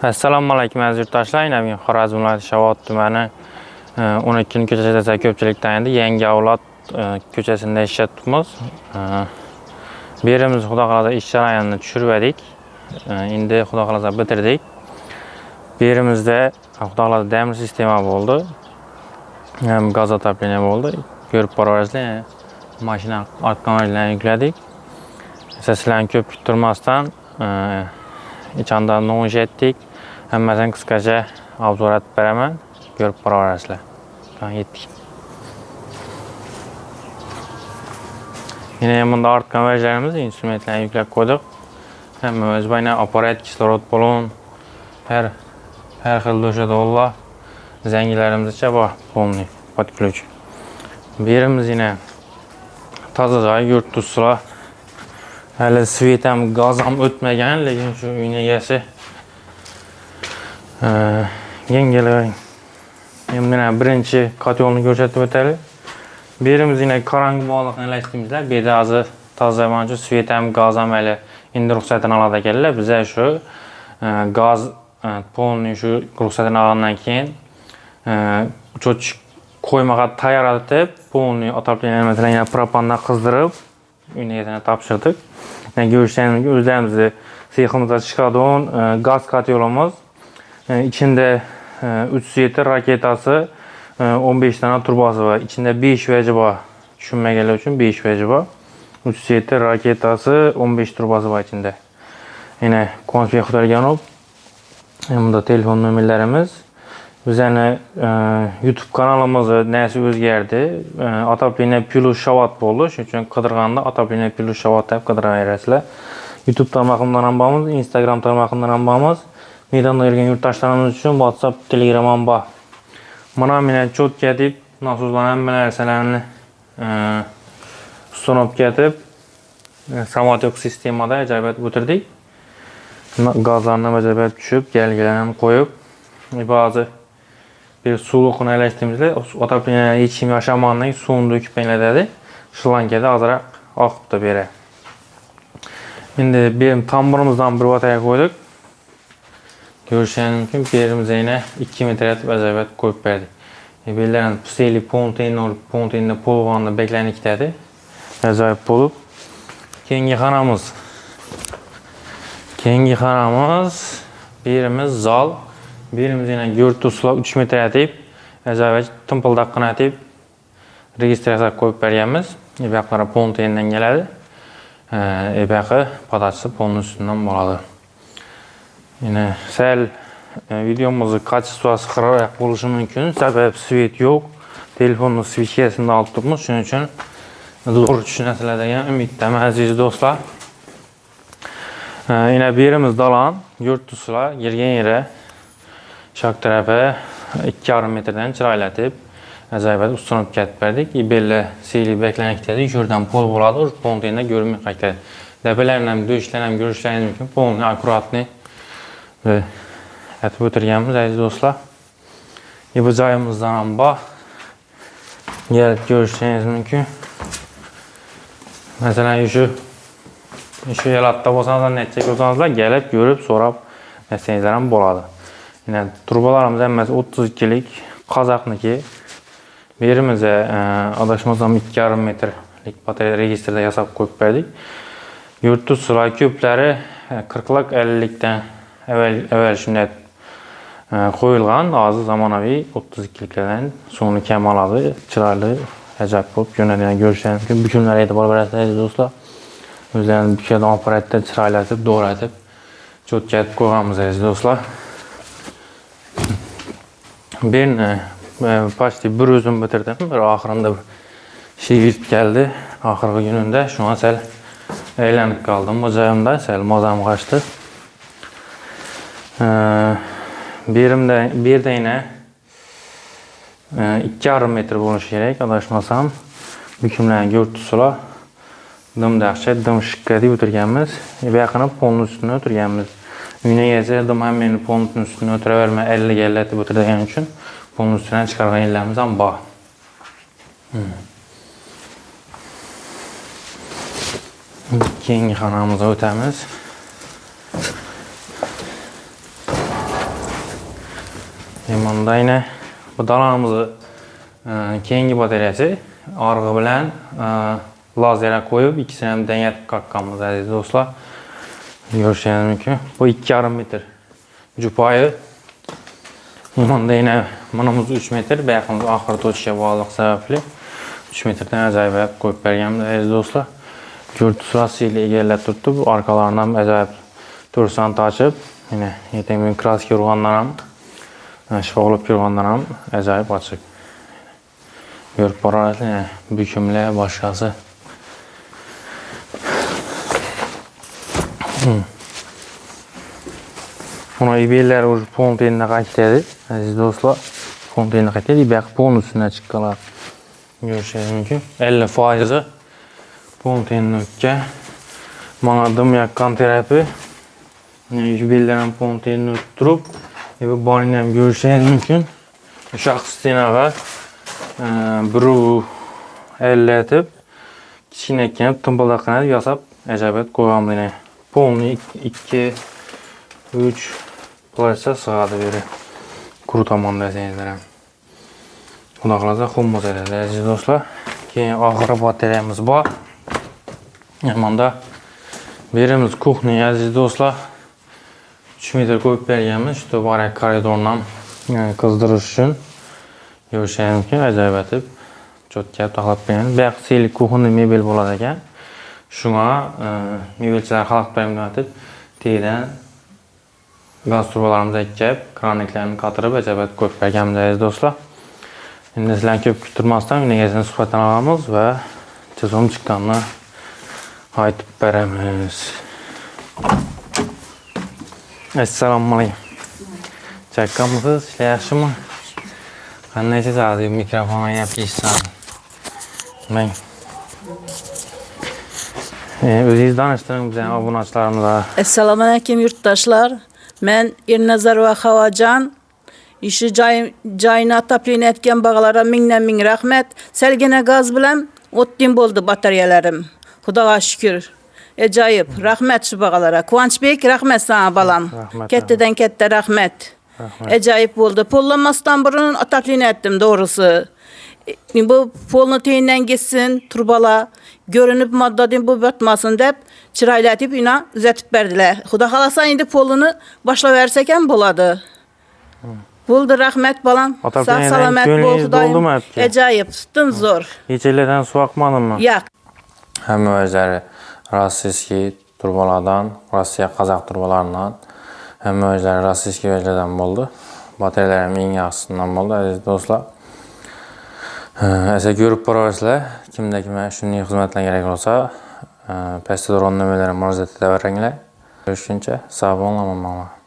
Assalomu alaykum aziz yurtdoshlar. Men Xorazm viloyati Shovot tumani 12-ko'chasida ko'pchilik taniydi. Yangi avlod ko'chasida ishlayapmiz. Bu yerimiz xudo xolasa ish jarayonini tushirib edik. Endi xudo xolasa bitirdik. Bu yerimizda xudo xolasa damir sistema bo'ldi. Ham gaz отопление bo'ldi. Ko'rib boraverasizlar. Mashina ortqalarni yukladik. Sizlarni ko'p kuttirmasdan içandan no'sh etdik. Hammasini qisqacha obzor etib beraman. Ko'rib boraverasizlar. Yetdik. Yine bunda art konverjlerimiz, instrumentlarni yüklab qo'ydik. Hamma o'z bayna apparat, kislorod balon, her xil do'shadolla zangilarimizcha bor, полный подключ. Bu yerimiz yine toza joy, yurt tuzlar. Hali svet ham, gaz ham o'tmagan, lekin shu uyning egasi yengilroq. Endi birinchi kotyolni ko'rsatib o'taylik. Bu yerimiz yine qorong'i bog'liqni ilashtiramizlar. Bu yerda hozir toza bo'lgancha svet ham, gaz ham hali endi ruxsatini oladi ekanlar. Biz shu gaz полный shu ruxsatini olgandan keyin uchoch qo'ymaga tayyorlatib, полный отопление masalan yana propandan qizdirib uyning egasini topshirdik. Görüşlerimiz o'zlarimizni seximizda chiqadigan gaz kotyolimiz. İçinde 3 raketasi, 15 tane turbası var. İçinde 5 veci var. Düşünmegeler için 5 veci var. 3 raketasi, 15 turbası var içinde. Yine konfiye kutarken olup. Burada telefon nömerlerimiz. Biz yani YouTube kanalımızı neyse özgerdi. Atapline Plus Şavat oldu. Çünkü Qadırğanda Atapline Plus Şavat deyip Qadırğa YouTube tarmağından ambamız, Instagram tarmağından ambamız. Meydanda yürgen yurttaşlarımız için WhatsApp, Telegram amba. Bana mine çok gedib, nasuzlanan melərsələrini sunub gedib, Samatyok sistemada əcəbət bitirdik. Gazlarına əcəbət düşüb, gəlgələrini qoyub, bazı bir suluqunu eləşdiğimizdə otopleniyaya içim yaşamanla suyunu döküb beynədədi. Şlankədə azaraq axıb da beri. Şimdi benim tamburumuzdan bir vataya koyduk. Görüşen mümkün. Bir yerimizde yine 2 metre vəzəbət koyup verdik. Belirlenen puseli ponteyninde polğanda beklenikdədir. Vəzəbət olub. Kengi xanamız. Birimiz zal. Birimiz yine görtüsüla 3 metre etip, vəzəbət tımpıldaqını etip, registrasiya koyup vergemiz. Ebaqlara ponteyninden gələdi. Ebağı padaçısı polun üstündən boladı. Yine sel videomuzu kaçısı kırarak buluşu mümkün. Sebep svet yok. Telefonun switchesini alıp tutmuş. Şunun için zor düşünəsilədəyən ümiddəm əziz dostlar. Yine birimiz dalan yurtdusula girgen yere şak tərəfə 2,5 metreden çıraylatıb əzəbət ustunup gətib verdik. Belli seyli beklənikdədir. Gördən pol buladı. Ponteyində görünmək qəkdədir. Dəbələrlə döyüşlənəm görüşləyin mümkün. Polun akuratını ve etib ötürgənimiz əziz dostlar. Yapacağımızdan amba gəlib görüşləniz mümkün. Mesela şu yalatda olsanızlar, netçək olsanızlar gəlib görüb sorab nəsənizlərəm boladı. Yine turbalarımız əmməsi 32'lik Qazaqniki. Birimizə adaşmazam 2,5 metrelik batarya registrdə yasab koyup verdik. Yurtlu sular köpləri 40'lık 50'likdən əvvəl şimdi qoyulğan azı zamanavi 32'liklərdən sonu kəmaladı, çıraylı, əcəb olub yönəliyən görüşən bükümlərə etibar verəsiniz dostlar. Özlərinin bükədən aparatda çıraylatıb, doğratıb, çok gəlib qoyğamız əziz dostlar. Ben başta bir özüm bitirdim. Bir ahırında bir şey girip geldi. Ahırgı gününde şu an sel eğlenip kaldım. Bacağımda sel mazam kaçtı. Bir de yine 2,5 metre buluş gerek. Adaşmasam bükümleyen görtüsüla dımdaqça, dım şıkkati ötürgenimiz. Yakını polun üstüne ötürgenimiz. Üne gezerdim hemen polun üstüne ötüreverme 50-50 etip ötürgen için. Polun üstüne çıkargan yerlerimiz amba. Kengi xanamıza ötemiz. Manda yine bu dalağımızı keyingi batariyası argı bilen lazerə koyup ikisini hem dengetip kakkamız aziz dostlar. Görüşeniz mümkün. Bu 2,5 metre cupayı. Manda yine manamız 3 metre. Bayaqımız ahır toçuşa bağlıq sebepli 3 metreden acayip koyup bergenimiz aziz dostlar. Görüntü sırası ile egerlep tuttu. Bu arkalarından acayip tursant açıp yine yetemin kraski urganlaram, şifa olup urganlaram acayip açık. Görüp bararız yine bükümle başkası. Buna ibeyler ucu pontenine kayıtladı. Aziz dostlar, pontenine kayıtladı. İbeyek pon üstüne çıkkalar. Görüşeniz mümkün. 50% pontenine ökke. Bana dım yakkan terapi. İbeylerin pontenine öttürüp bu baninem görüşeniz mümkün. Şahs tenağa biru elletip kichkinakka tımbılakına yasap acayip koyamdı yine. Polni 2 3 plasça sığadı biri. Kuru tamam deseniz Buna kalasa xumuz edildi aziz dostlar. Keyin ahırı batariyamiz var. Manda birimiz kuxniya aziz dostlar. 3 metre koyup bergenmiz. Şu barak koridordan kızdırış üçün. Görüşeniz mümkün. Acayip etip çotkayıp taxlap bergen. Bayaq seylik kuxunlu mebel bo'ladi ekan. Şuna mebelchilar xalaq bilan etib teyden gaz turbalarımıza ekip kraniklerini katırıp acayip koyup bergenmiz aziz dostlar. Şimdi sizlerden köp kütürmezden yine suhbatdan alamiz ve çözüm çıkanını aytıp beremiz. Assalamu alaykum. Çakkamısınız, işler yaxşı mı? Qandaysiz hozir mikrofona gapirishsan. Men o'zingiz tanishtiring bizning obunachilarimizga. Assalomu alaykum yurtdoshlar. Men Ernazarova Havajan. İşi joyini ataplini etgan bağlara ming rahmat. Selgina gaz bilan o'tdim bo'ldi batariyalarim. Xudoga shukr. Ajoyib. Rahmat shu bağlara. Quvonchbek, rahmat sana balam. Kattadan katta rahmat. Ajoyib bo'ldi. Pollanmasdan burun ataplini etdim doğrusu. Bu polnu teyinden gitsin, turbala, görünüp maddadan bu batmasın dep, çıraylatıp ina üzetip berdiler. Xuda xalasa indi polunu başla verseken buladı. Buldu rahmet balam. Sağ salamet bol Xudayım. Acayip, tuttum zor. Hiç ellerden su akmadı mı? Yok. Hem özleri Rossiyaski turbalardan, Rossiya Qazaq turbalarından, hem özleri Rossiyaski özlerden oldu. Batariyelerim en yaxşısından oldu aziz dostlar. Esa görüp barasizlar, kimde kime shunday xizmatlar kerak bo'lsa, pastda turgan nimalarni murojaat etaveringlar. Görüşguncha sog' bo'linglar.